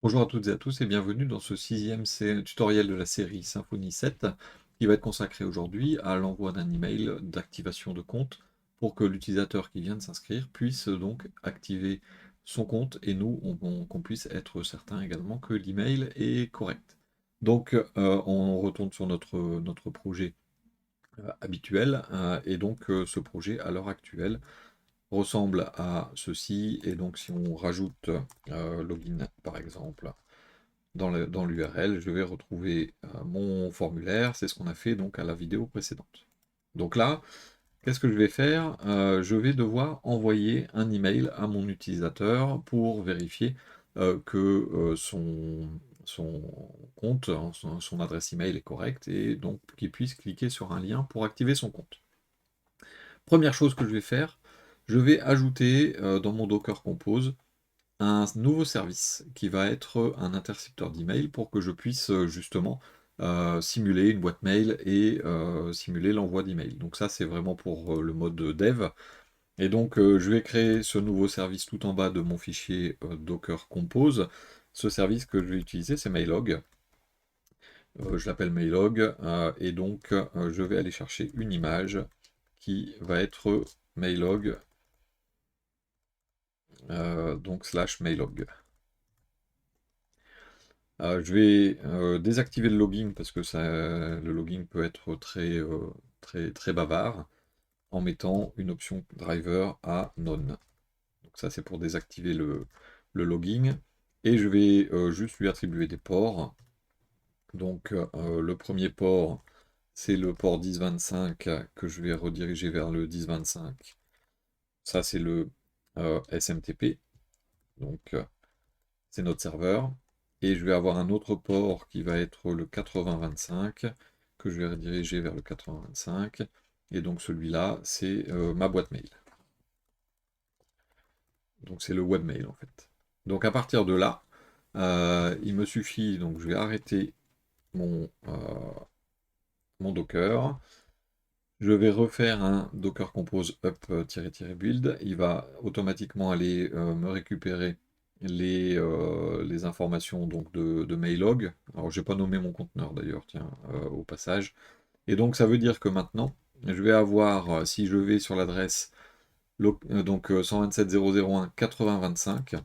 Bonjour à toutes et à tous et bienvenue dans ce sixième tutoriel de la série Symfony 7 qui va être consacré aujourd'hui à l'envoi d'un email d'activation de compte pour que l'utilisateur qui vient de s'inscrire puisse donc activer son compte et nous qu'on puisse être certain également que l'email est correct. Donc on retourne sur notre projet habituel et donc ce projet à l'heure actuelle ressemble à ceci et donc si on rajoute login par exemple dans l'URL, je vais retrouver mon formulaire, c'est ce qu'on a fait donc à la vidéo précédente. Donc là, qu'est-ce que je vais faire? Je vais devoir envoyer un email à mon utilisateur pour vérifier que son compte, hein, son adresse email est correcte et donc qu'il puisse cliquer sur un lien pour activer son compte. Première chose que je vais faire, je vais ajouter dans mon Docker Compose un nouveau service qui va être un intercepteur d'email pour que je puisse justement simuler une boîte mail et simuler l'envoi d'email. Donc ça c'est vraiment pour le mode dev. Et donc je vais créer ce nouveau service tout en bas de mon fichier Docker Compose. Ce service que je vais utiliser c'est Mailog. Je l'appelle Mailog et donc je vais aller chercher une image qui va être Mailog donc slash Mailog. Je vais désactiver le logging parce que le logging peut être très bavard en mettant une option driver à none. Donc ça c'est pour désactiver le logging. Et je vais juste lui attribuer des ports. Donc le premier port c'est le port 1025 que je vais rediriger vers le 1025. Ça c'est le SMTP. Donc c'est notre serveur. Et je vais avoir un autre port qui va être le 8025, que je vais rediriger vers le 8025. Et donc celui-là, c'est ma boîte mail. Donc c'est le webmail en fait. Donc à partir de là, il me suffit, donc je vais arrêter mon Docker. Je vais refaire un Docker Compose up-build. Il va automatiquement aller me récupérer les informations donc de Mailog. Alors, j'ai pas nommé mon conteneur d'ailleurs, tiens, au passage. Et donc, ça veut dire que maintenant, je vais avoir, si je vais sur l'adresse donc 127.001.8025,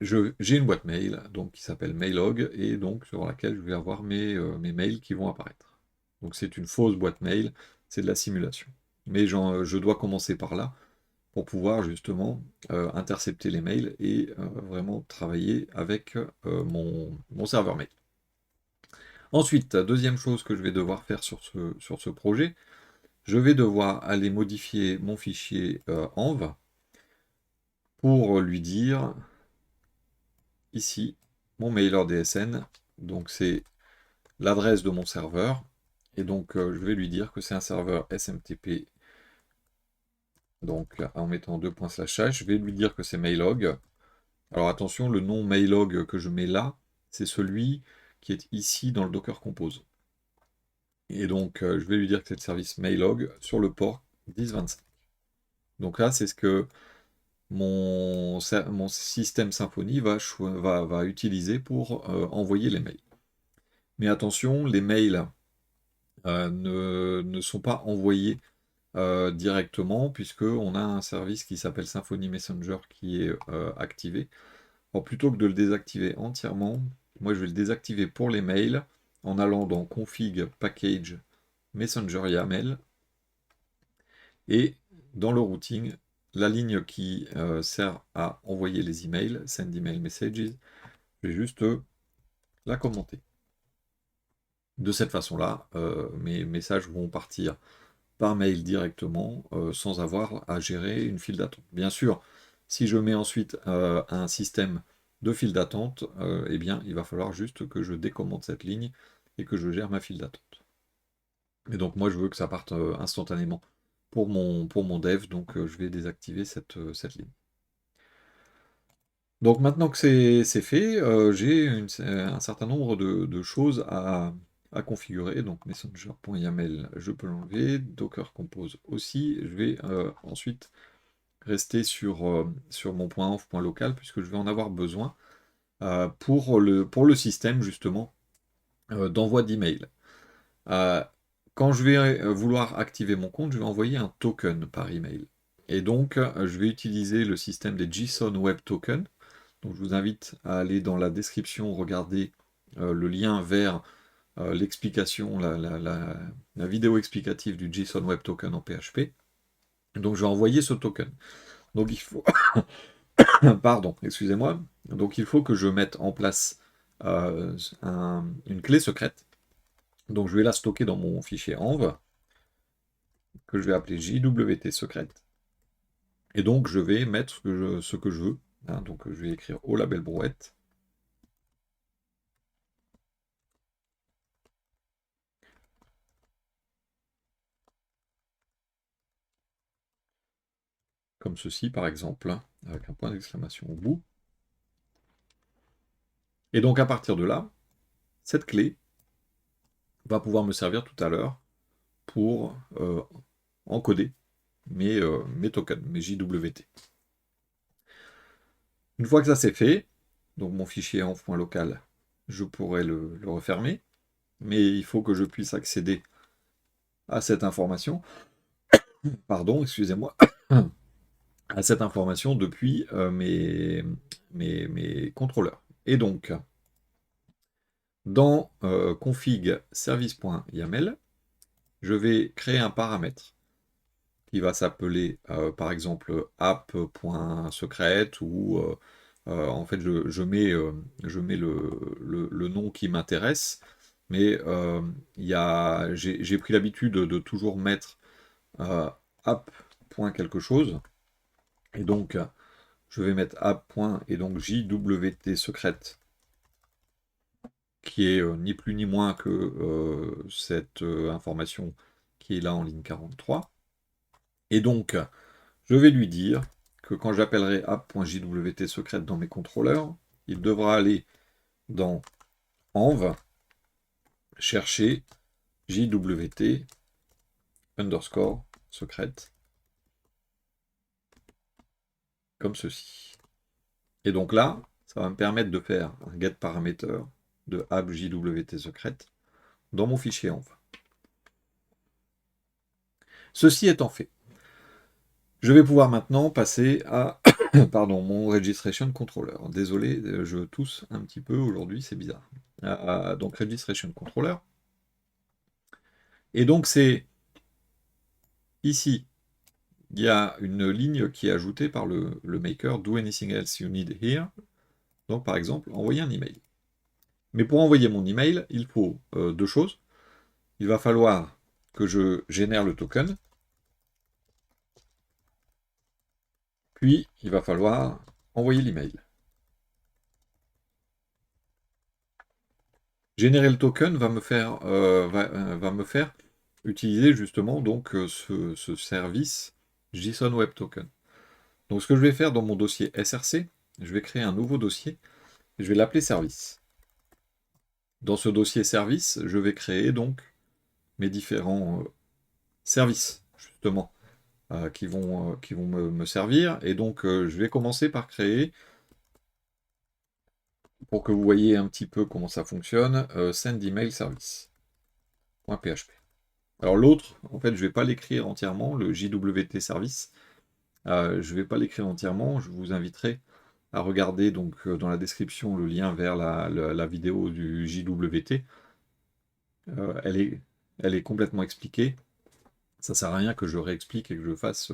j'ai une boîte mail donc, qui s'appelle Mailog et donc sur laquelle je vais avoir mes mails qui vont apparaître. Donc c'est une fausse boîte mail, c'est de la simulation. Mais je dois commencer par là pour pouvoir justement intercepter les mails et vraiment travailler avec mon serveur mail. Ensuite, deuxième chose que je vais devoir faire sur ce projet, je vais devoir aller modifier mon fichier env pour lui dire ici mon mailer DSN, donc c'est l'adresse de mon serveur, et donc je vais lui dire que c'est un serveur SMTP, donc en mettant 2./h, je vais lui dire que c'est Mailog. Alors attention, le nom Mailog que je mets là, c'est celui qui est ici dans le Docker Compose. Et donc je vais lui dire que c'est le service Mailog sur le port 1025. Donc là, c'est ce que mon système Symfony va utiliser pour envoyer les mails. Mais attention, les mails ne sont pas envoyés directement, puisqu'on a un service qui s'appelle Symfony Messenger qui est activé. Alors plutôt que de le désactiver entièrement, moi je vais le désactiver pour les mails en allant dans Config Package Messenger YAML et dans le routing, la ligne qui sert à envoyer les emails, Send Email Messages, je vais juste la commenter. De cette façon-là, mes messages vont partir par mail directement sans avoir à gérer une file d'attente. Bien sûr, si je mets ensuite un système de file d'attente, eh bien, il va falloir juste que je décommente cette ligne et que je gère ma file d'attente. Et donc moi, je veux que ça parte instantanément pour mon dev, donc je vais désactiver cette ligne. Donc maintenant que c'est fait, j'ai un certain nombre de choses à configurer. Donc messenger.yaml, je peux l'enlever. Docker Compose aussi. Je vais ensuite rester sur mon .env.local puisque je vais en avoir besoin. pour le système justement d'envoi d'email. Quand je vais vouloir activer mon compte, je vais envoyer un token par email. Et donc, je vais utiliser le système des JSON Web Token. Donc, je vous invite à aller dans la description, regarder le lien vers l'explication, la vidéo explicative du JSON Web Token en PHP. Donc, je vais envoyer ce token. Donc, il faut... Pardon, excusez-moi. Donc, il faut que je mette en place une clé secrète. Donc, je vais la stocker dans mon fichier env, que je vais appeler JWT secrète. Et donc, je vais mettre ce que je veux. Hein, donc, je vais écrire au label brouette. Comme ceci, par exemple, hein, avec un point d'exclamation au bout. Et donc, à partir de là, cette clé va pouvoir me servir tout à l'heure pour encoder mes tokens, mes JWT. Une fois que ça c'est fait, donc mon fichier env.local, je pourrais le refermer, mais il faut que je puisse accéder à cette information, pardon, excusez-moi, à cette information depuis mes contrôleurs. Et donc, dans config service.yaml, je vais créer un paramètre qui va s'appeler par exemple app.secret ou en fait je mets le nom qui m'intéresse, mais j'ai pris l'habitude de toujours mettre app.quelque chose, et donc je vais mettre app. Et donc JWT secrète, qui est ni plus ni moins que cette information qui est là en ligne 43. Et donc, je vais lui dire que quand j'appellerai app.jwt secrète dans mes contrôleurs, il devra aller dans env, chercher jwt underscore secrète, comme ceci. Et donc là, ça va me permettre de faire un get parameter de app.jwt secrète dans mon fichier env. Ceci étant fait, je vais pouvoir maintenant passer à pardon, mon registration controller. Désolé, je tousse un petit peu aujourd'hui, c'est bizarre. Donc registration controller. Et donc c'est ici, il y a une ligne qui est ajoutée par le maker, do anything else you need here. Donc par exemple, envoyer un email. Mais pour envoyer mon email, il faut deux choses. Il va falloir que je génère le token. Puis, il va falloir envoyer l'email. Générer le token va me faire utiliser justement donc ce service JSON Web Token. Donc ce que je vais faire dans mon dossier SRC, je vais créer un nouveau dossier et je vais l'appeler service. Dans ce dossier service, je vais créer donc mes différents services justement qui vont me servir. Et donc je vais commencer par créer, pour que vous voyez un petit peu comment ça fonctionne, send email service.php. Alors l'autre, en fait, je ne vais pas l'écrire entièrement, le JWT service. Je ne vais pas l'écrire entièrement. Je vous inviterai à regarder donc dans la description le lien vers la vidéo du JWT. Elle est complètement expliquée. Ça ne sert à rien que je réexplique et que je fasse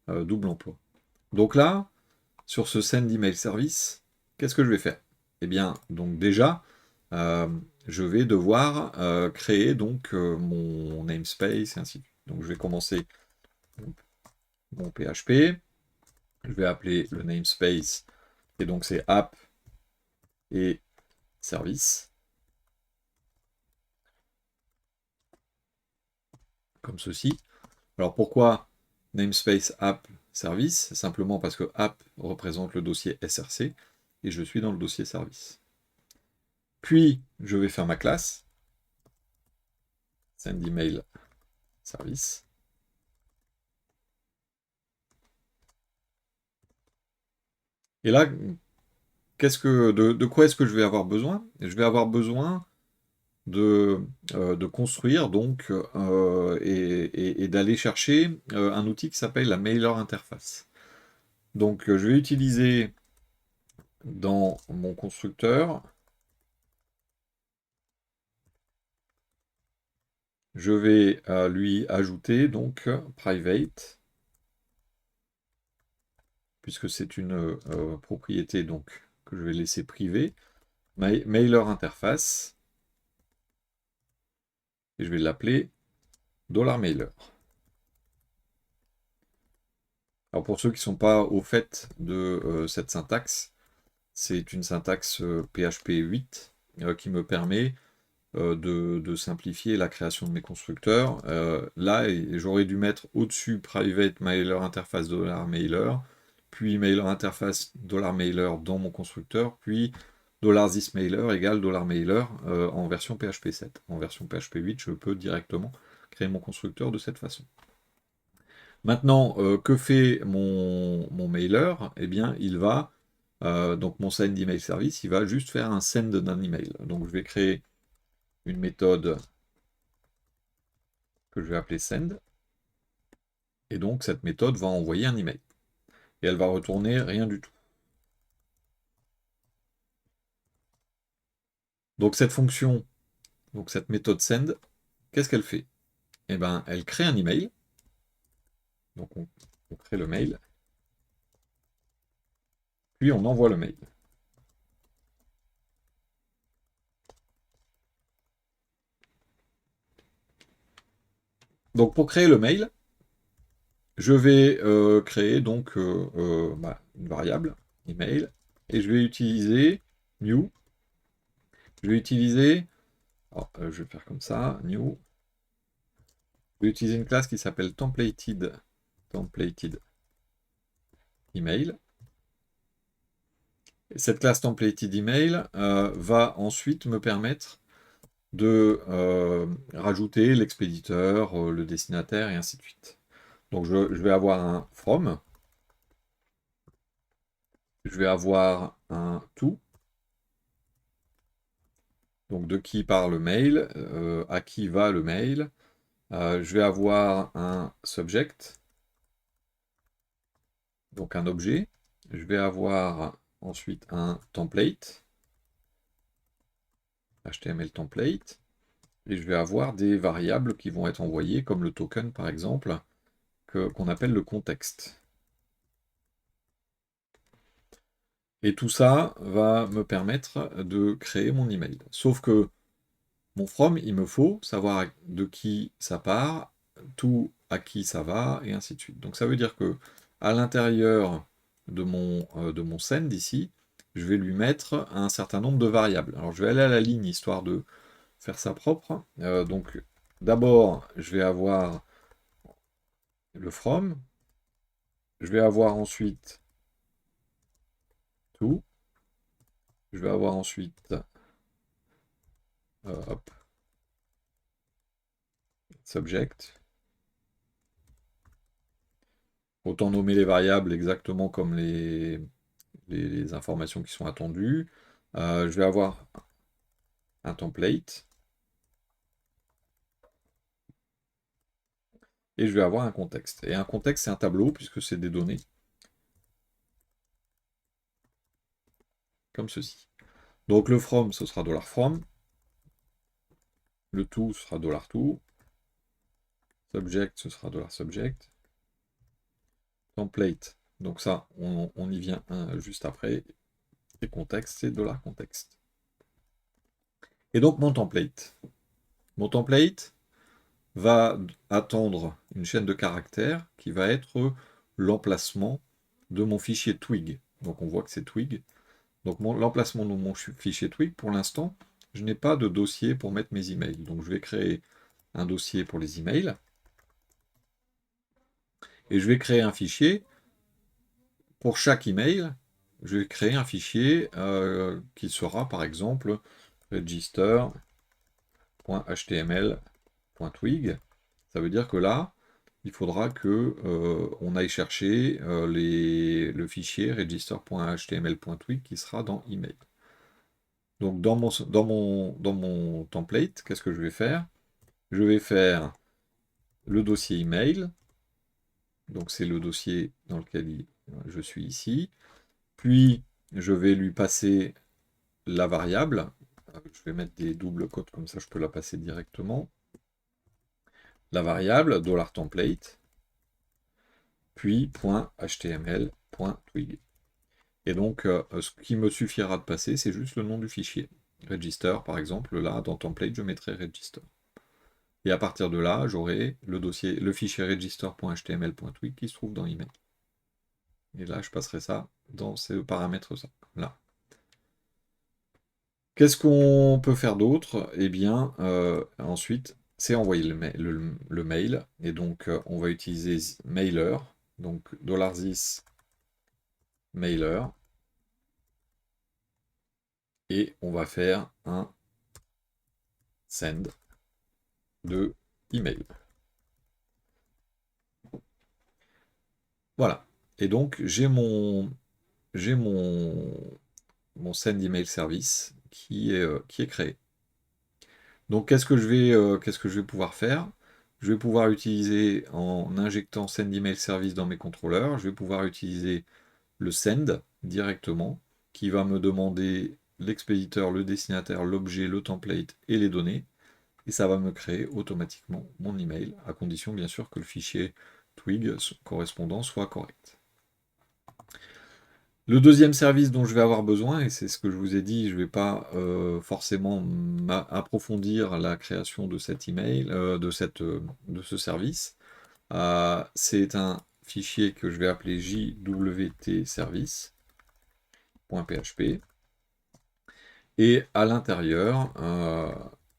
double emploi. Donc là, sur ce send email service, qu'est-ce que je vais faire? Eh bien, donc déjà, je vais devoir créer donc mon namespace et ainsi de suite. Donc je vais commencer mon PHP, je vais appeler le namespace, et donc c'est app et service, comme ceci. Alors pourquoi namespace app service? Simplement parce que app représente le dossier SRC, et je suis dans le dossier service. Puis, je vais faire ma classe, send email service. Et là, de quoi est-ce que je vais avoir besoin? Je vais avoir besoin de construire donc et d'aller chercher un outil qui s'appelle la mailer interface. Donc je vais utiliser dans mon constructeur, je vais lui ajouter donc private, puisque c'est une propriété donc que je vais laisser privée, mailer interface, et je vais l'appeler $mailer. Alors pour ceux qui ne sont pas au fait de cette syntaxe, c'est une syntaxe PHP 8 qui me permet de simplifier la création de mes constructeurs. Là, j'aurais dû mettre au-dessus private mailer interface $mailer, puis mailer interface $mailer dans mon constructeur, puis $thismailer égale $mailer en version PHP 7. En version PHP 8, je peux directement créer mon constructeur de cette façon. Maintenant, que fait mon mailer? Eh bien, il va, donc mon send email service, il va juste faire un send d'un email. Donc je vais créer une méthode que je vais appeler send. Et donc cette méthode va envoyer un email. Et elle va retourner rien du tout. Donc cette fonction, donc cette méthode send, qu'est-ce qu'elle fait? Eh bien, elle crée un email. Donc on crée le mail. Puis on envoie le mail. Donc pour créer le mail, je vais créer donc une variable email et je vais utiliser new. Je vais utiliser, alors, je vais faire comme ça, new. Je vais utiliser une classe qui s'appelle templated email. Et cette classe templated email va ensuite me permettre de rajouter l'expéditeur, le destinataire et ainsi de suite. Donc je vais avoir un from, je vais avoir un to, donc de qui part le mail, à qui va le mail. Je vais avoir un subject, donc un objet. Je vais avoir ensuite un template, HTML template, et je vais avoir des variables qui vont être envoyées, comme le token par exemple, qu'on appelle le contexte. Et tout ça va me permettre de créer mon email. Sauf que mon from, il me faut savoir de qui ça part, tout à qui ça va, et ainsi de suite. Donc ça veut dire que à l'intérieur de mon send ici, je vais lui mettre un certain nombre de variables. Alors je vais aller à la ligne histoire de faire ça propre. Donc d'abord, je vais avoir le from, je vais avoir ensuite tout, je vais avoir ensuite hop, subject. Autant nommer les variables exactement comme les informations qui sont attendues. Je vais avoir un template. Et je vais avoir un contexte. Et un contexte, c'est un tableau, puisque c'est des données. Comme ceci. Donc le from, ce sera $from. Le to, ce sera $to. Subject, ce sera $subject. Template, donc ça, on y vient juste après. Et contexte, c'est $contexte. Et donc mon template. Mon template va attendre une chaîne de caractères qui va être l'emplacement de mon fichier twig. Donc on voit que c'est twig. Donc l'emplacement de mon fichier twig, pour l'instant, je n'ai pas de dossier pour mettre mes emails. Donc je vais créer un dossier pour les emails. Et je vais créer un fichier. Pour chaque email, je vais créer un fichier qui sera par exemple register.html.twig. Ça veut dire que là, il faudra que on aille chercher le fichier register.html.twig qui sera dans email. Donc dans mon template, qu'est-ce que je vais faire? Je vais faire le dossier email. Donc c'est le dossier dans lequel je suis ici. Puis je vais lui passer la variable. Je vais mettre des doubles quotes comme ça, je peux la passer directement. La variable $template, puis .html.twig. Et donc, ce qui me suffira de passer, c'est juste le nom du fichier. Register, par exemple, là, dans template, je mettrai register. Et à partir de là, j'aurai le fichier register.html.twig qui se trouve dans email. Et là, je passerai ça dans ces paramètres là. Qu'est-ce qu'on peut faire d'autre? Eh bien, ensuite, c'est envoyer le mail. Et donc, on va utiliser mailer. Donc, $this mailer. Et on va faire un send de email. Voilà. Et donc, j'ai mon send email service qui est créé. Donc, qu'est-ce que je vais pouvoir faire? Je vais pouvoir utiliser, en injectant send email service dans mes contrôleurs, je vais pouvoir utiliser le send directement, qui va me demander l'expéditeur, le destinataire, l'objet, le template et les données. Et ça va me créer automatiquement mon email, à condition bien sûr que le fichier Twig correspondant soit correct. Le deuxième service dont je vais avoir besoin, et c'est ce que je vous ai dit, je ne vais pas forcément approfondir la création de cet email, de ce service. C'est un fichier que je vais appeler jwtservice.php. Et à l'intérieur,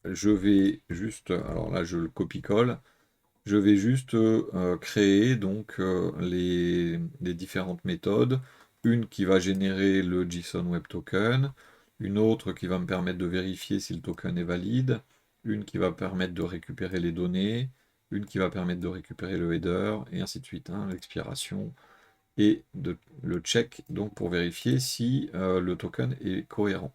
je vais juste, alors là je le copie-colle, je vais juste créer donc les différentes méthodes. Une qui va générer le JSON Web Token, une autre qui va me permettre de vérifier si le token est valide, une qui va permettre de récupérer les données, une qui va permettre de récupérer le header, et ainsi de suite, hein, l'expiration, et le check donc pour vérifier si le token est cohérent.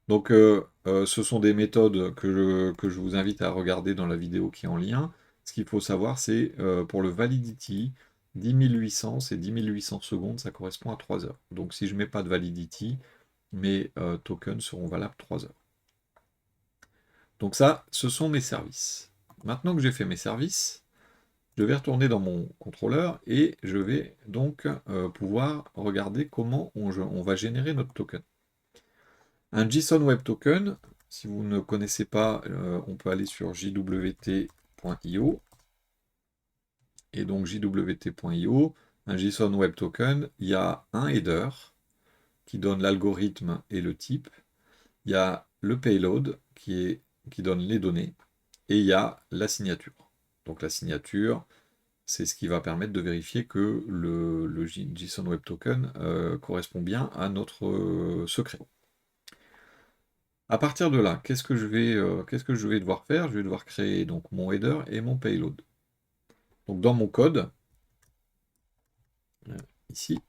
Donc, ce sont des méthodes que je vous invite à regarder dans la vidéo qui est en lien. Ce qu'il faut savoir, c'est pour le validity, 10 800, c'est 10 800 secondes, ça correspond à 3 heures. Donc, si je ne mets pas de validity, mes tokens seront valables 3 heures. Donc ça, ce sont mes services. Maintenant que j'ai fait mes services, je vais retourner dans mon contrôleur et je vais donc pouvoir regarder comment on va générer notre token. Un JSON Web Token, si vous ne connaissez pas, on peut aller sur jwt.io. Et donc jwt.io, un JSON Web Token, il y a un header qui donne l'algorithme et le type. Il y a le payload qui donne les données. Et il y a la signature. Donc la signature, c'est ce qui va permettre de vérifier que le JSON Web Token correspond bien à notre secret. À partir de là, qu'est-ce que je vais devoir faire? Je vais devoir créer donc mon header et mon payload. Donc dans mon code, ici,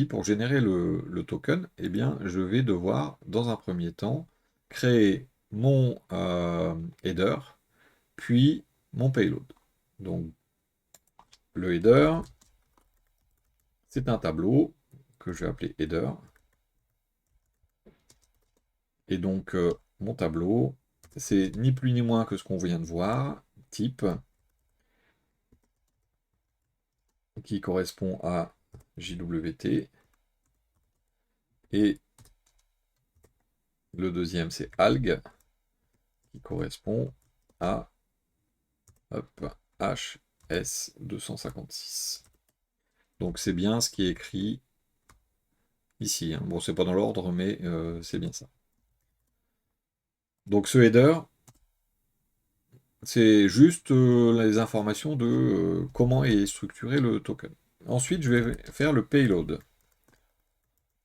pour générer le token, eh bien, je vais devoir, dans un premier temps, créer mon header, puis mon payload. Donc le header, c'est un tableau que je vais appeler header. Et donc, mon tableau, c'est ni plus ni moins que ce qu'on vient de voir, type, qui correspond à JWT. Et le deuxième, c'est alg, qui correspond à HS256. Donc c'est bien ce qui est écrit ici, hein. Bon, c'est pas dans l'ordre, mais c'est bien ça. Donc ce header, c'est juste les informations de comment est structuré le token. Ensuite, je vais faire le payload.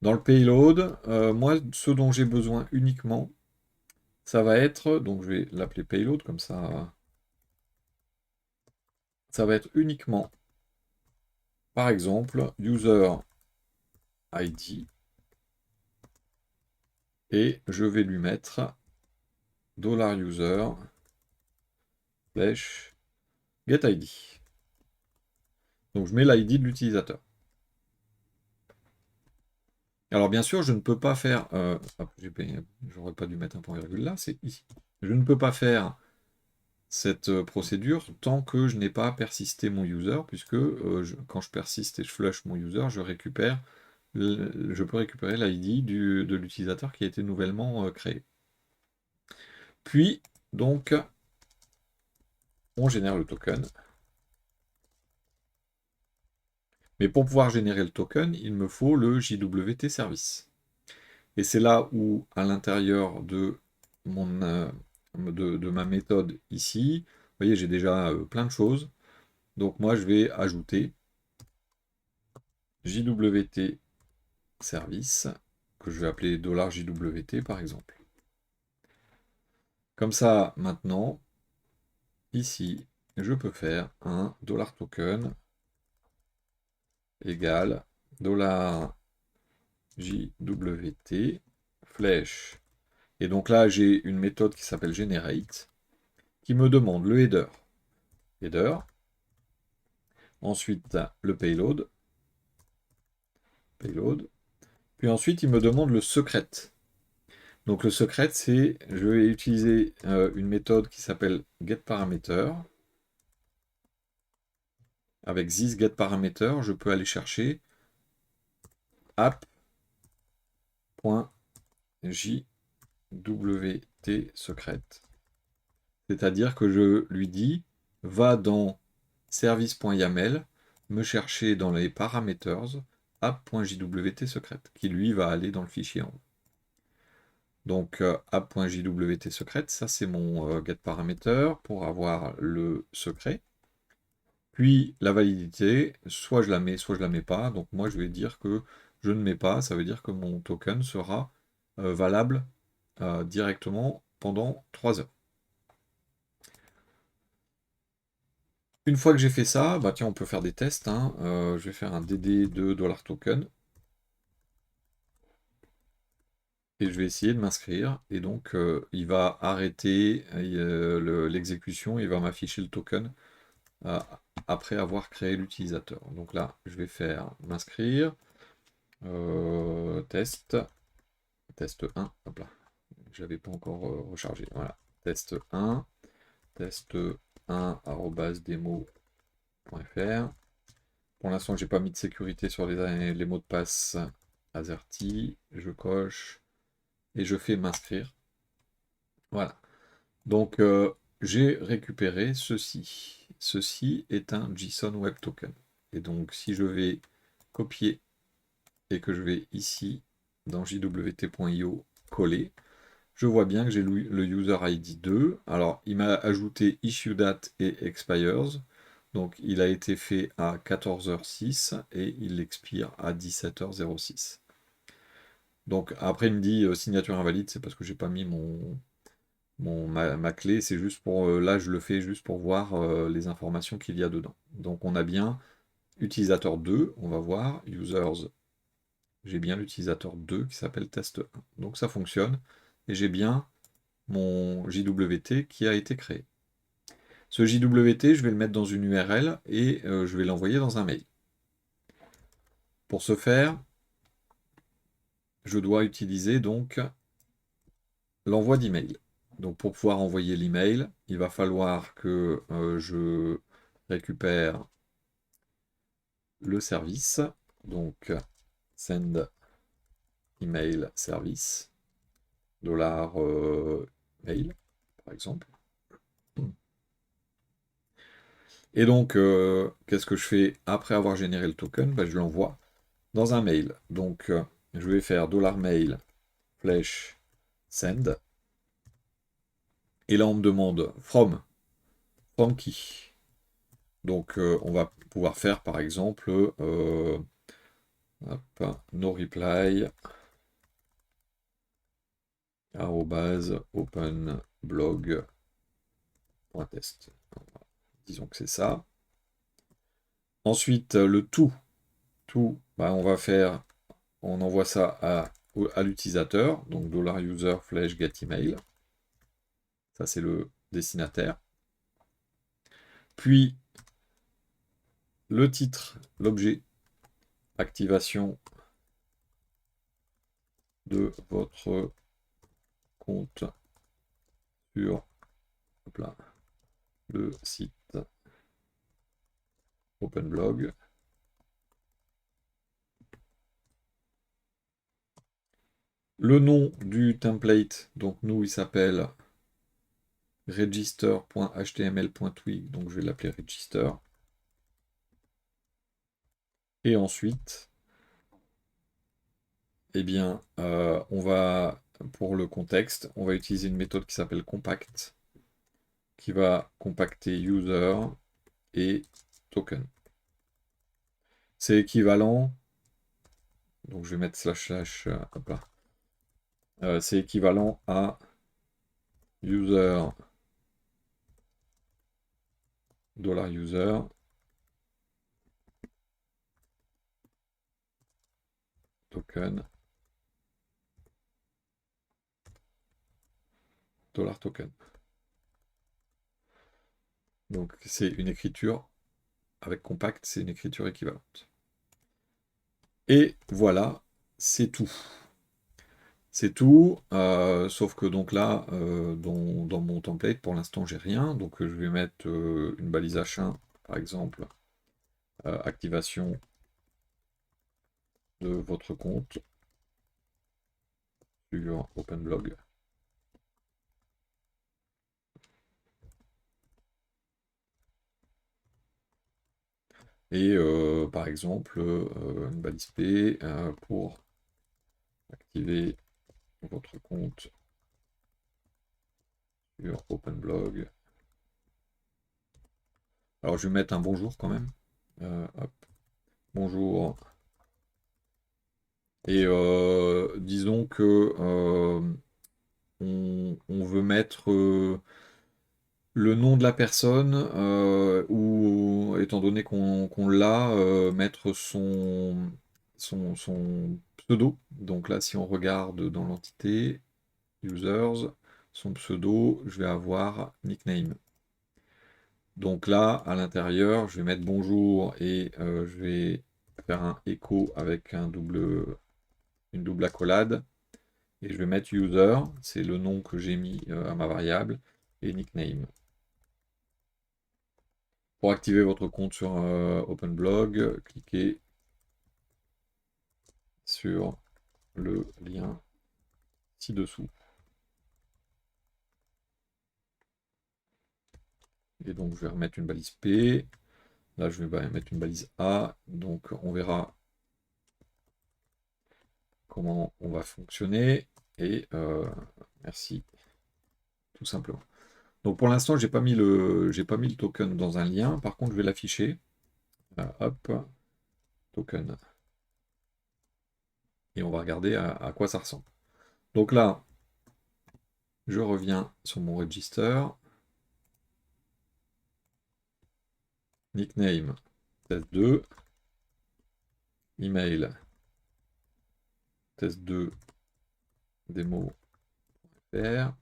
Dans le payload, moi, ce dont j'ai besoin uniquement, ça va être, donc je vais l'appeler payload, comme ça, ça va être uniquement, par exemple, user ID, et je vais lui mettre $user slash getID. Donc je mets l'ID de l'utilisateur. Alors bien sûr, je ne peux pas faire... j'aurais pas dû mettre un point virgule là, c'est ici. Je ne peux pas faire cette procédure tant que je n'ai pas persisté mon user, puisque quand je persiste et je flush mon user, je peux récupérer l'ID de l'utilisateur qui a été nouvellement créé. Puis, donc, on génère le token. Mais pour pouvoir générer le token, il me faut le JWT service. Et c'est là où, à l'intérieur de ma méthode ici, vous voyez, j'ai déjà plein de choses. Donc moi, je vais ajouter JWT service, que je vais appeler $JWT par exemple. Comme ça, maintenant, ici, je peux faire un $token égale $JWT flèche. Et donc là, j'ai une méthode qui s'appelle generate, qui me demande le header, ensuite le payload, puis ensuite il me demande le secret. Donc le secret, c'est, je vais utiliser une méthode qui s'appelle getParameter. Avec this getParameter, je peux aller chercher app.jwt secret. C'est-à-dire que je lui dis, va dans service.yaml, me chercher dans les parameters app.jwt secret, qui lui va aller dans le fichier en haut. Donc app.jwt secret, ça c'est mon getParameter pour avoir le secret. Puis la validité, soit je la mets, soit je la mets pas. Donc moi je vais dire que je ne mets pas, ça veut dire que mon token sera valable directement pendant 3 heures. Une fois que j'ai fait ça, bah tiens, on peut faire des tests, hein. Je vais faire un DD de $token. Et je vais essayer de m'inscrire. Et donc, il va arrêter l'exécution, il va m'afficher le token après avoir créé l'utilisateur. Donc là, je vais faire m'inscrire. Test 1. Hop là. J'avais pas encore rechargé. Voilà. Test 1. Test 1 @demo.fr. Pour l'instant, j'ai pas mis de sécurité sur les mots de passe AZERTY. Je coche et je fais m'inscrire. Voilà. Donc, j'ai récupéré ceci. Ceci est un JSON Web Token. Et donc, si je vais copier et que je vais ici, dans jwt.io, coller, je vois bien que j'ai le user ID 2. Alors, il m'a ajouté issuedate et expires. Donc, il a été fait à 14h06 et il expire à 17h06. Donc, après, il me dit signature invalide, c'est parce que j'ai pas mis ma clé. C'est juste pour. Là, je le fais juste pour voir les informations qu'il y a dedans. Donc, on a bien utilisateur 2. On va voir users. J'ai bien l'utilisateur 2 qui s'appelle test 1. Donc, ça fonctionne. Et j'ai bien mon JWT qui a été créé. Ce JWT, je vais le mettre dans une URL et je vais l'envoyer dans un mail. Pour ce faire, je dois utiliser donc l'envoi d'email. Donc pour pouvoir envoyer l'email, il va falloir que je récupère le service, donc send email service, $mail par exemple. Et donc, qu'est-ce que je fais après avoir généré le token? Je l'envoie dans un mail. Donc, je vais faire $mail flèche send. Et là, on me demande from qui? Donc, on va pouvoir faire par exemple no reply @openblog.test. Disons que c'est ça. Ensuite, le tout, bah, on envoie ça à l'utilisateur, donc $user /getEmail. Ça, c'est le destinataire. Puis, le titre, l'objet, activation de votre compte sur hop là, le site OpenBlog. Le nom du template, donc nous, il s'appelle register.html.twig, donc je vais l'appeler register. Et ensuite, eh bien, pour le contexte, on va utiliser une méthode qui s'appelle compact, qui va compacter user et token. C'est équivalent, donc je vais mettre slash, hop là. C'est équivalent à user $user token $token. Donc c'est une écriture avec compact, c'est une écriture équivalente. Et voilà, c'est tout. C'est tout, sauf que donc là, dans mon template, pour l'instant, j'ai rien. Donc je vais mettre une balise H1, par exemple, activation de votre compte sur OpenBlog. Et par exemple, une balise P pour activer votre compte sur OpenBlog. Alors je vais mettre un bonjour quand même. Hop. Bonjour. Et disons que on veut mettre le nom de la personne ou étant donné qu'on l'a, mettre son pseudo. Donc là, si on regarde dans l'entité users, son pseudo, je vais avoir nickname. Donc là, à l'intérieur, je vais mettre bonjour et je vais faire un écho avec une double accolade. Et je vais mettre user, c'est le nom que j'ai mis à ma variable, et nickname. Pour activer votre compte sur OpenBlog, cliquez sur le lien ci-dessous. Et donc je vais remettre une balise P. Là, je vais mettre une balise A. Donc on verra comment on va fonctionner. Et merci, tout simplement. Donc pour l'instant, j'ai pas mis le token dans un lien. Par contre, je vais l'afficher. Hop, token. Et on va regarder à quoi ça ressemble. Donc là, je reviens sur mon register. Nickname, test2. Email, test2 demo.fr.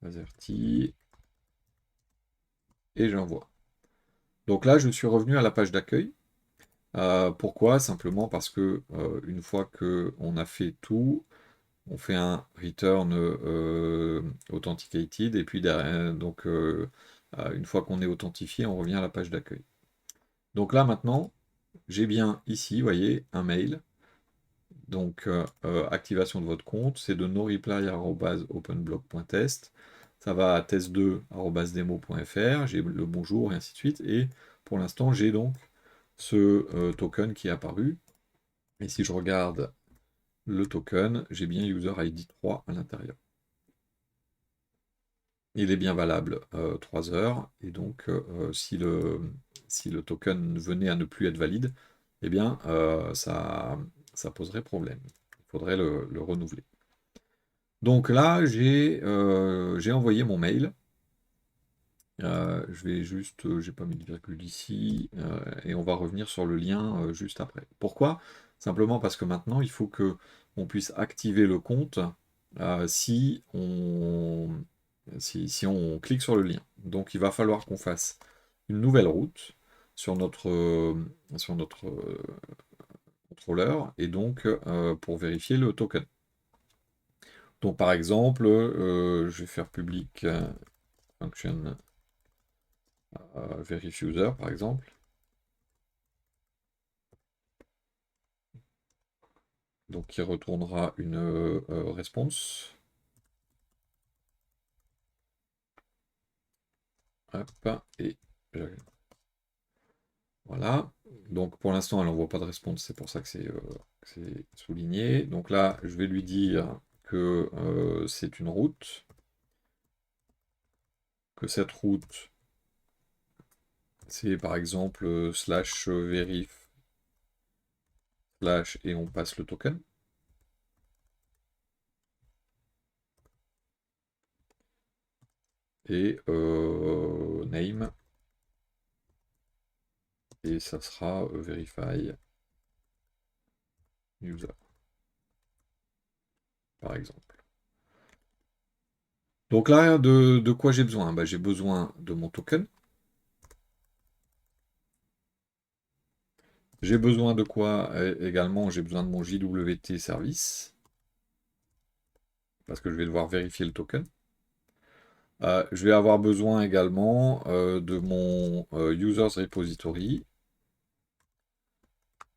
Aserti. Et j'envoie. Donc là, je suis revenu à la page d'accueil. Pourquoi? Simplement parce que une fois qu'on a fait tout, on fait un return authenticated et puis derrière, donc une fois qu'on est authentifié, on revient à la page d'accueil. Donc là maintenant, j'ai bien ici, vous voyez, un mail. Donc activation de votre compte, c'est de noreply@openblog.test. Ça va à test2@demo.fr, j'ai le bonjour et ainsi de suite. Et pour l'instant, j'ai donc ce token qui est apparu. Et si je regarde le token, j'ai bien user ID 3 à l'intérieur. Il est bien valable 3 heures. Et donc, si le token venait à ne plus être valide, eh bien, ça poserait problème. Il faudrait le renouveler. Donc là, j'ai envoyé mon mail. Je vais juste, j'ai pas mis de virgule ici, et on va revenir sur le lien juste après. Pourquoi? Simplement parce que maintenant, il faut que on puisse activer le compte si on clique sur le lien. Donc, il va falloir qu'on fasse une nouvelle route sur notre contrôleur, et donc pour vérifier le token. Donc, par exemple, je vais faire public function verif user, par exemple. Donc il retournera une response. Hop, et voilà. Donc pour l'instant, elle n'envoie pas de response, c'est pour ça que c'est souligné. Donc là, je vais lui dire que c'est une route, que cette route, c'est par exemple slash verif slash et on passe le token. Et name. Et ça sera verify user, par exemple. Donc là, de quoi j'ai besoin? Bah, j'ai besoin de mon token. J'ai besoin de quoi également? J'ai besoin de mon JWT service, parce que je vais devoir vérifier le token. Je vais avoir besoin également de mon users repository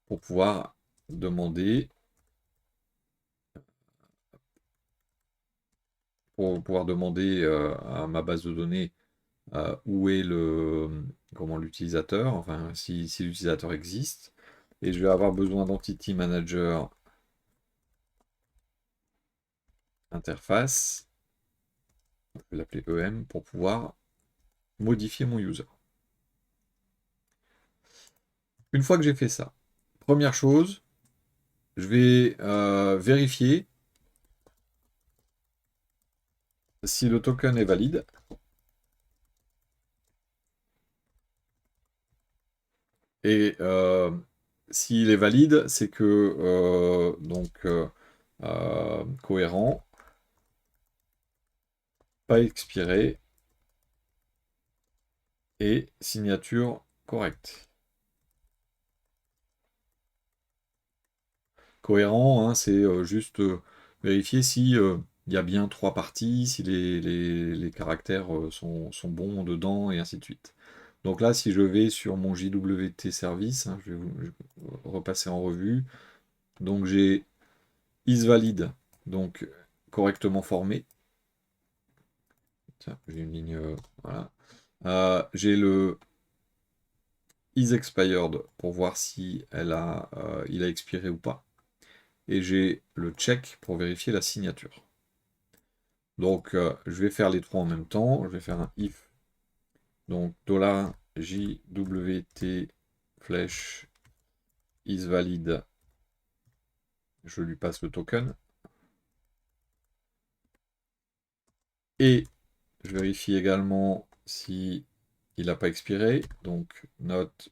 pour pouvoir demander à ma base de données où est l'utilisateur, enfin si l'utilisateur existe. Et je vais avoir besoin d'entity manager interface, je vais l'appeler EM, pour pouvoir modifier mon user. Une fois que j'ai fait ça, première chose, je vais vérifier si le token est valide. Et s'il est valide, c'est que cohérent, pas expiré et signature correcte. Cohérent, hein, c'est juste vérifier si il y a bien trois parties, si les caractères sont bons dedans, et ainsi de suite. Donc là, si je vais sur mon JWT service, hein, je vais repasser en revue. Donc j'ai isValid, donc correctement formé. Tiens, j'ai une ligne, voilà. J'ai le isExpired pour voir si il a expiré ou pas. Et j'ai le check pour vérifier la signature. Donc je vais faire les trois en même temps. Je vais faire un if. Donc $JWT flèche isValid. Je lui passe le token. Et je vérifie également si il n'a pas expiré. Donc note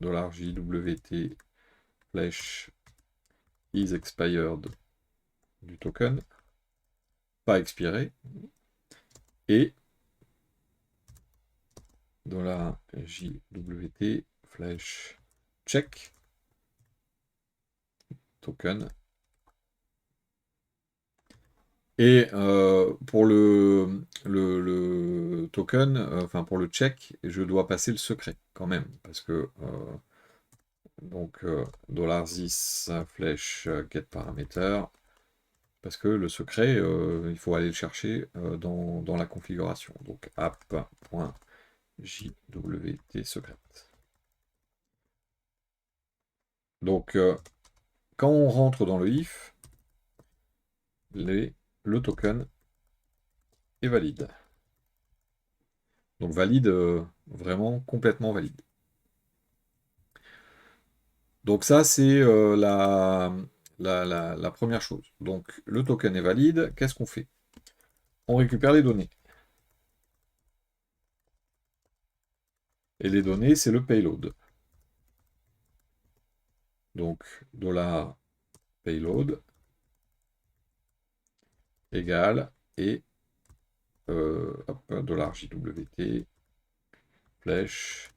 $JWT flèche is expired du token. Pas expiré. Et $JWT flèche check token. Et pour le token, enfin pour le check, je dois passer le secret quand même, parce que donc $this flèche get parameter, parce que le secret, il faut aller le chercher dans la configuration. Donc app.jwt secret. Donc quand on rentre dans le if, le token est valide. Donc valide, vraiment complètement valide. Donc ça, c'est la première chose. Donc le token est valide, qu'est-ce qu'on fait? On récupère les données. Et les données, c'est le payload. Donc, $payload égale et $JWT flèche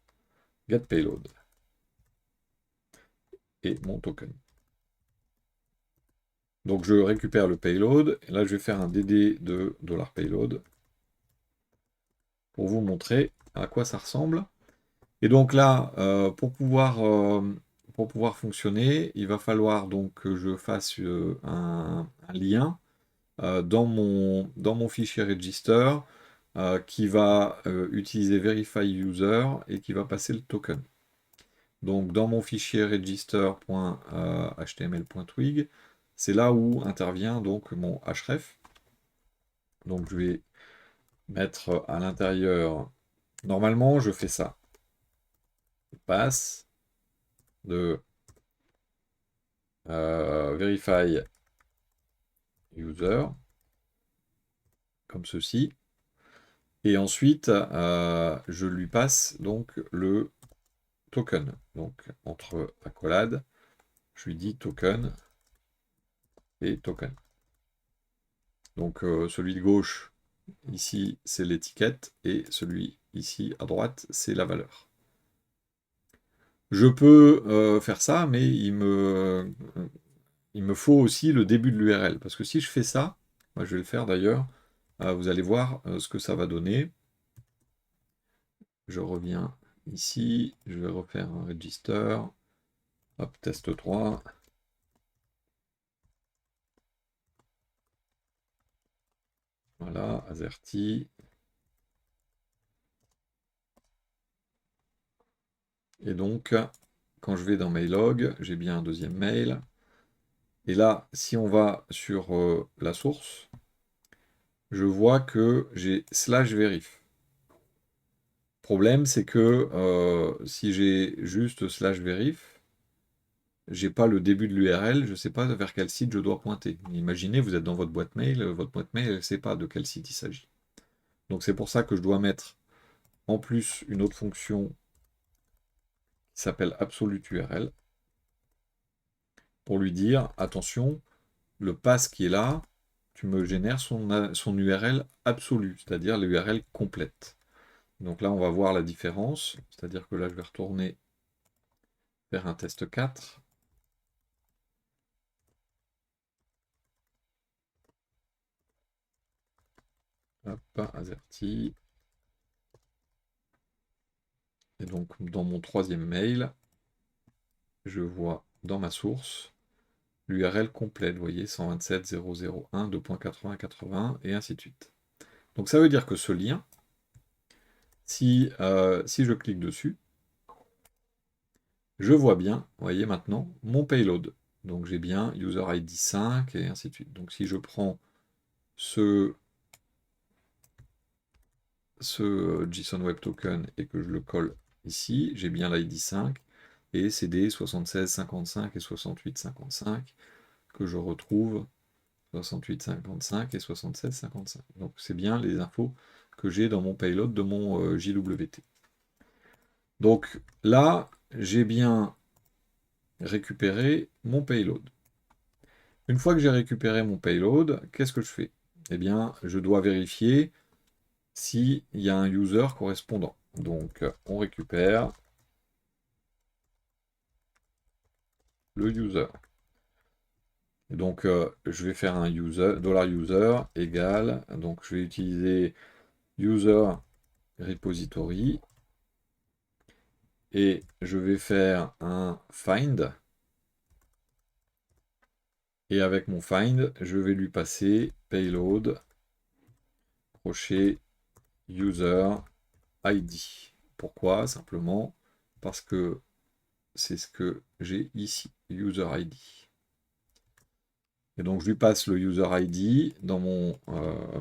getPayload et mon token. Donc je récupère le payload, et là je vais faire un DD de $payload pour vous montrer à quoi ça ressemble. Et donc là, pour pouvoir fonctionner, il va falloir donc que je fasse un lien dans mon fichier register qui va utiliser verify user et qui va passer le token. Donc dans mon fichier register.html.twig, c'est là où intervient donc mon href. Donc je vais mettre à l'intérieur. Normalement, je fais ça. Je passe de verify user comme ceci. Et ensuite, je lui passe donc le token. Donc entre accolades, je lui dis token et token. Donc celui de gauche, ici, c'est l'étiquette, et celui ici à droite, c'est la valeur. Je peux faire ça, mais il me faut aussi le début de l'URL, parce que si je fais ça, moi je vais le faire d'ailleurs, vous allez voir ce que ça va donner. Je reviens ici, je vais refaire un register, hop, test 3. Voilà, AZERTY. Et donc, quand je vais dans mes logs, j'ai bien un deuxième mail. Et là, si on va sur la source, je vois que j'ai /verif. Problème, c'est que si j'ai juste /verif, j'ai pas le début de l'URL, je ne sais pas vers quel site je dois pointer. Imaginez, vous êtes dans votre boîte mail, elle ne sait pas de quel site il s'agit. Donc c'est pour ça que je dois mettre en plus une autre fonction qui s'appelle absolute_URL pour lui dire, attention, le pass qui est là, tu me génères son URL absolue, c'est-à-dire l'URL complète. Donc là, on va voir la différence, c'est-à-dire que là, je vais retourner vers un test 4. Hop, AZERTY. Et donc, dans mon troisième mail, je vois dans ma source l'URL complète, vous voyez, 127.0.0.1, 2.80.80, et ainsi de suite. Donc ça veut dire que ce lien, si je clique dessus, je vois bien, vous voyez maintenant, mon payload. Donc j'ai bien user ID 5 et ainsi de suite. Donc si je prends ce JSON Web Token et que je le colle ici, j'ai bien l'ID 5 et CD 76.55 et 68.55 que je retrouve 68.55 et 76.55. Donc c'est bien les infos que j'ai dans mon payload de mon JWT. Donc là, j'ai bien récupéré mon payload. Une fois que j'ai récupéré mon payload, qu'est-ce que je fais? Eh bien, je dois vérifier s'il y a un user correspondant. Donc, on récupère le user. Et donc, je vais faire un user, $user égale, donc je vais utiliser user repository, et je vais faire un find, et avec mon find, je vais lui passer payload, crochet, user, ID. Pourquoi? Simplement parce que c'est ce que j'ai ici, user ID. Et donc je lui passe le user ID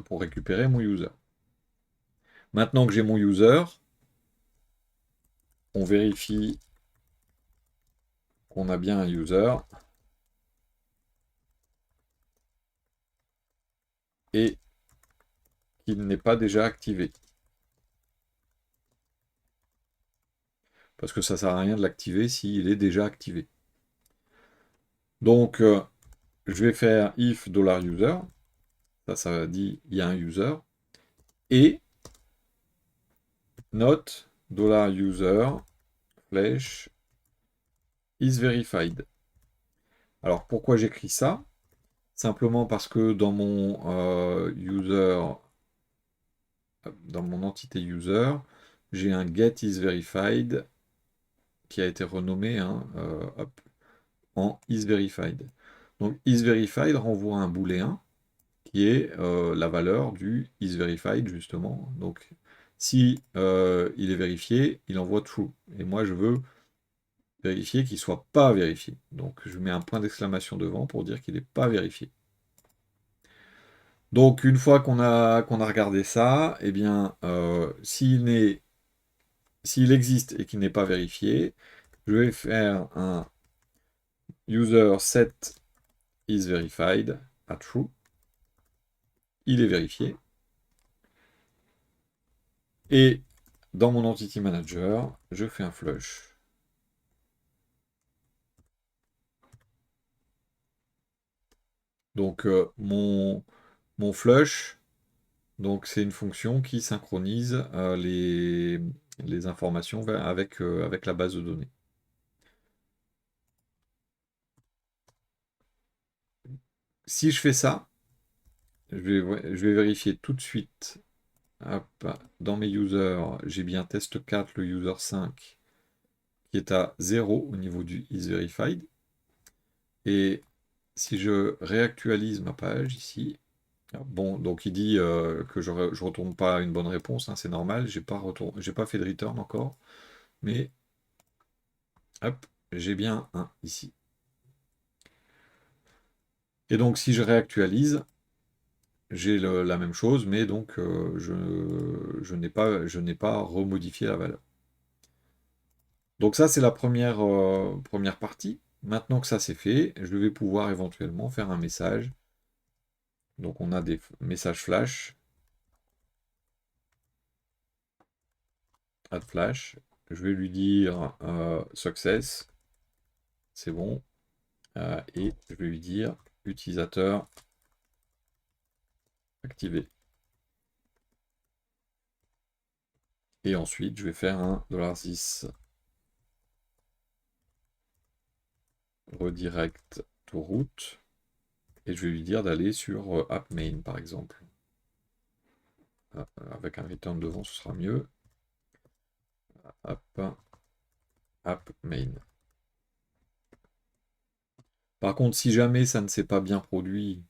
pour récupérer mon user. Maintenant que j'ai mon user, on vérifie qu'on a bien un user et qu'il n'est pas déjà activé. parce que ça sert à rien de l'activer s'il est déjà activé. Donc, je vais faire if $user, ça dit il y a un user, et note $user flèche is verified. Alors, pourquoi j'écris ça? Simplement parce que dans mon dans mon entité user, j'ai un getIsVerified qui a été renommé en isVerified. Donc isVerified renvoie un booléen qui est la valeur du isVerified justement. Donc si il est vérifié, il envoie true. Et moi je veux vérifier qu'il ne soit pas vérifié. Donc je mets un point d'exclamation devant pour dire qu'il n'est pas vérifié. Donc une fois qu'on a regardé ça, eh bien s'il existe et qu'il n'est pas vérifié, je vais faire un user set isVerified à true. Il est vérifié. Et dans mon entity manager, je fais un flush. Donc mon flush, donc c'est une fonction qui synchronise les informations avec la base de données. Si je fais ça, je vais vérifier tout de suite. Hop, dans mes users, j'ai bien test 4, le user 5, qui est à 0 au niveau du isVerified. Et si je réactualise ma page ici, bon, donc il dit que je ne retourne pas une bonne réponse, hein, c'est normal, j'ai pas fait de return encore, mais hop, j'ai bien un ici. Et donc si je réactualise, j'ai la même chose, mais donc je n'ai pas remodifié la valeur. Donc ça, c'est la première partie. Maintenant que ça c'est fait, je vais pouvoir éventuellement faire un message. Donc on a des messages flash, add flash. Je vais lui dire success, c'est bon. Et je vais lui dire utilisateur activé. Et ensuite, je vais faire un $10 redirect to root. Et je vais lui dire d'aller sur app main, par exemple. Avec un return devant, ce sera mieux. App main. Par contre, si jamais ça ne s'est pas bien produit,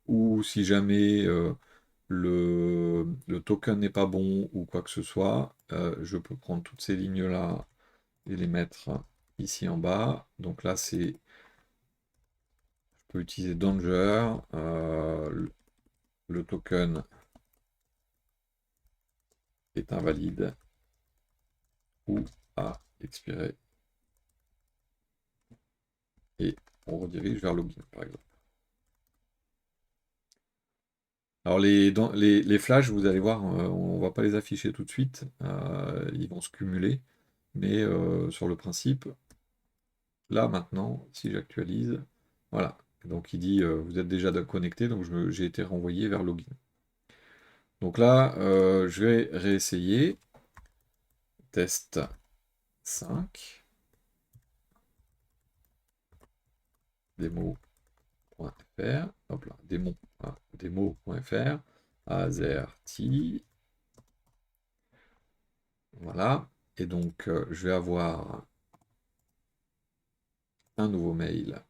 ou si jamais le token n'est pas bon, ou quoi que ce soit, je peux prendre toutes ces lignes-là et les mettre ici en bas. Donc là, je peux utiliser danger, le token est invalide ou a expiré. Et on redirige vers login, par exemple. Alors les flashs, vous allez voir, on ne va pas les afficher tout de suite, ils vont se cumuler, mais sur le principe, là maintenant, si j'actualise, voilà, donc il dit vous êtes déjà connecté, donc j'ai été renvoyé vers login. Donc là, je vais réessayer, test 5, démo.fr, hop là, démo.fr, azerty, voilà, et donc je vais avoir un nouveau mail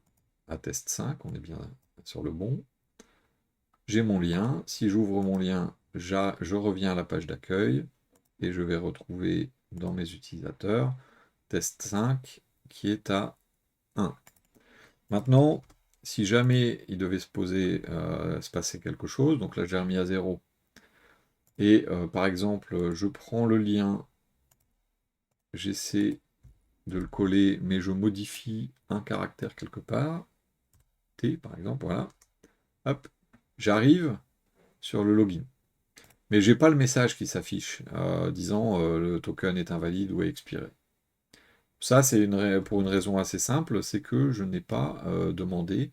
à test 5, on est bien sur le bon. J'ai mon lien, si j'ouvre mon lien, je reviens à la page d'accueil et je vais retrouver dans mes utilisateurs test 5 qui est à 1. Maintenant, si jamais il devait se passer quelque chose, donc là j'ai remis à 0, et par exemple je prends le lien, j'essaie de le coller, mais je modifie un caractère quelque part, T par exemple, voilà, hop, j'arrive sur le login. Mais j'ai pas le message qui s'affiche disant le token est invalide ou est expiré. Ça, c'est pour une raison assez simple, c'est que je n'ai pas demandé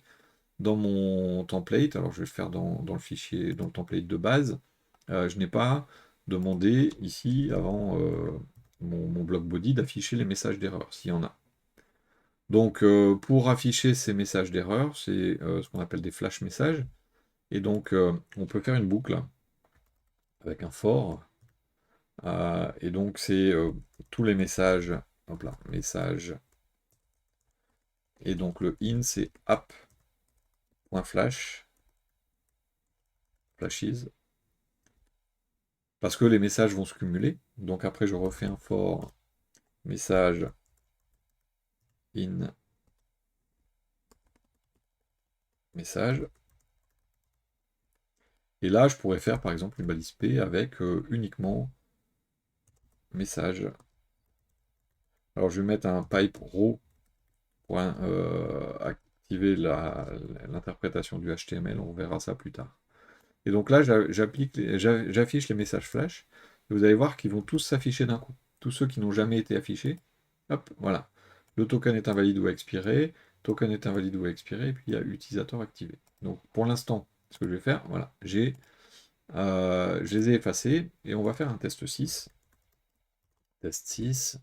dans mon template, alors je vais le faire dans le fichier, dans le template de base, je n'ai pas demandé ici, avant mon bloc body, d'afficher les messages d'erreur, s'il y en a. Donc pour afficher ces messages d'erreur, c'est ce qu'on appelle des flash messages, et donc on peut faire une boucle avec un for, et donc c'est tous les messages, hop là, messages, et donc le in c'est app.flash, flashes, parce que les messages vont se cumuler. Donc après, je refais un for message in message. Et là, je pourrais faire par exemple une balise P avec uniquement message. Alors je vais mettre un pipe raw pour activer l'interprétation du HTML. On verra ça plus tard. Et donc là, j'affiche les messages flash. Et vous allez voir qu'ils vont tous s'afficher d'un coup. Tous ceux qui n'ont jamais été affichés. Hop, voilà. Le token est invalide ou expiré. Token est invalide ou expiré. Et puis il y a utilisateur activé. Donc pour l'instant, ce que je vais faire, voilà, je les ai effacés. Et on va faire un test 6. Test 6.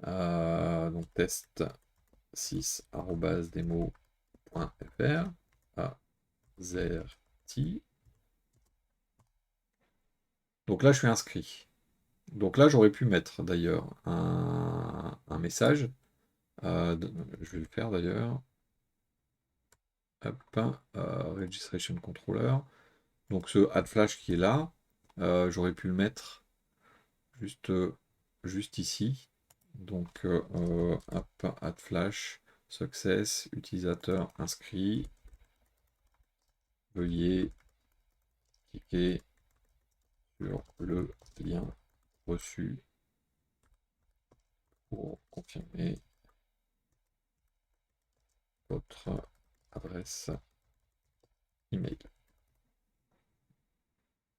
Donc test 6 @demo.fr. Azerty. Donc là, je suis inscrit. Donc là, j'aurais pu mettre d'ailleurs un message. Je vais le faire d'ailleurs. Hop, registration controller. Donc ce add flash qui est là, j'aurais pu le mettre juste, juste ici. Donc hop, add flash, success, utilisateur inscrit. Veuillez cliquer sur le lien reçu pour confirmer votre adresse email.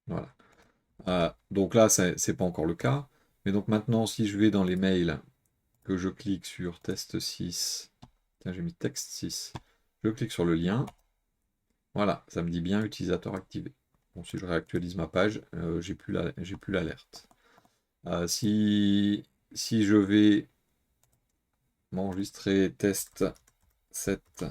Voilà. Donc là, c'est pas encore le cas. Mais donc maintenant, si je vais dans les mails, que je clique sur test 6, tiens, j'ai mis texte 6, je clique sur le lien. Voilà, ça me dit bien utilisateur activé. Bon, si je réactualise ma page, j'ai plus l'alerte. Si je vais m'enregistrer test 7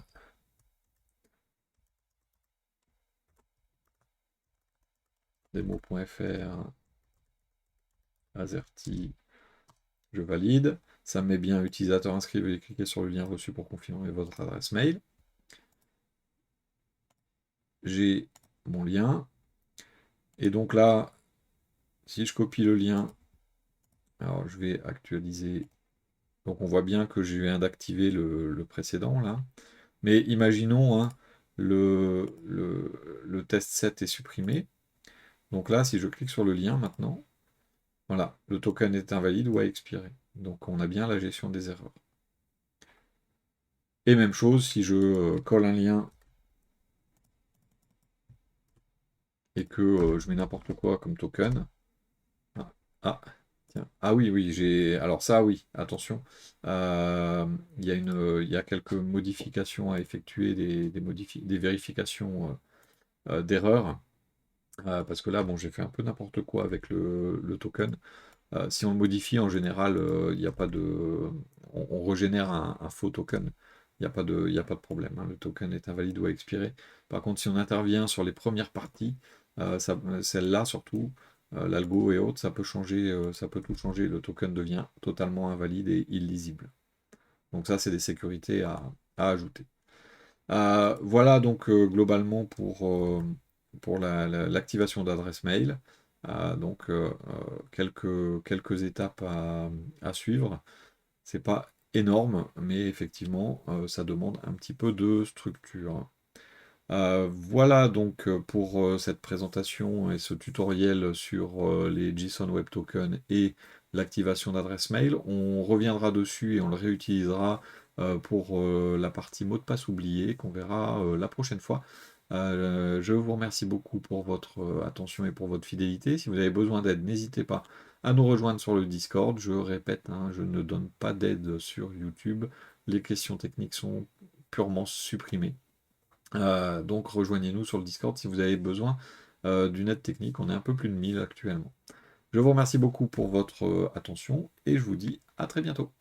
demo.fr Azerty, je valide. Ça me met bien utilisateur inscrit, veuillez cliquer sur le lien reçu pour confirmer votre adresse mail. J'ai mon lien. Et donc là, si je copie le lien, alors je vais actualiser. Donc on voit bien que je viens d'activer le précédent là. Mais imaginons, hein, le test 7 est supprimé. Donc là, si je clique sur le lien maintenant, voilà, le token est invalide ou a expiré. Donc on a bien la gestion des erreurs. Et même chose, si je colle un lien et que je mets n'importe quoi comme token. Ah, ah, tiens. Ah oui, oui, j'ai. Alors ça, oui, attention. Il y a quelques modifications à effectuer, des vérifications d'erreurs. Parce que là, bon, j'ai fait un peu n'importe quoi avec le token. Si on le modifie, en général, il n'y a pas de. On régénère un faux token. Il y a pas de problème, hein. Le token est invalide ou a expiré. Par contre, si on intervient sur les premières parties, celle-là surtout, l'algo et autres, ça peut changer, ça peut tout changer. Le token devient totalement invalide et illisible. Donc ça, c'est des sécurités à ajouter. Voilà donc globalement pour l'activation d'adresse mail. Donc quelques étapes à suivre. C'est pas énorme, mais effectivement, ça demande un petit peu de structure. Voilà donc pour cette présentation et ce tutoriel sur les JSON Web Tokens et l'activation d'adresse mail. On reviendra dessus et on le réutilisera pour la partie mot de passe oublié qu'on verra la prochaine fois. Je vous remercie beaucoup pour votre attention et pour votre fidélité. Si vous avez besoin d'aide, n'hésitez pas à nous rejoindre sur le Discord. Je répète, hein, je ne donne pas d'aide sur YouTube. Les questions techniques sont purement supprimées. Donc rejoignez-nous sur le Discord si vous avez besoin d'une aide technique. On est un peu plus de 1000 actuellement. Je vous remercie beaucoup pour votre attention et je vous dis à très bientôt.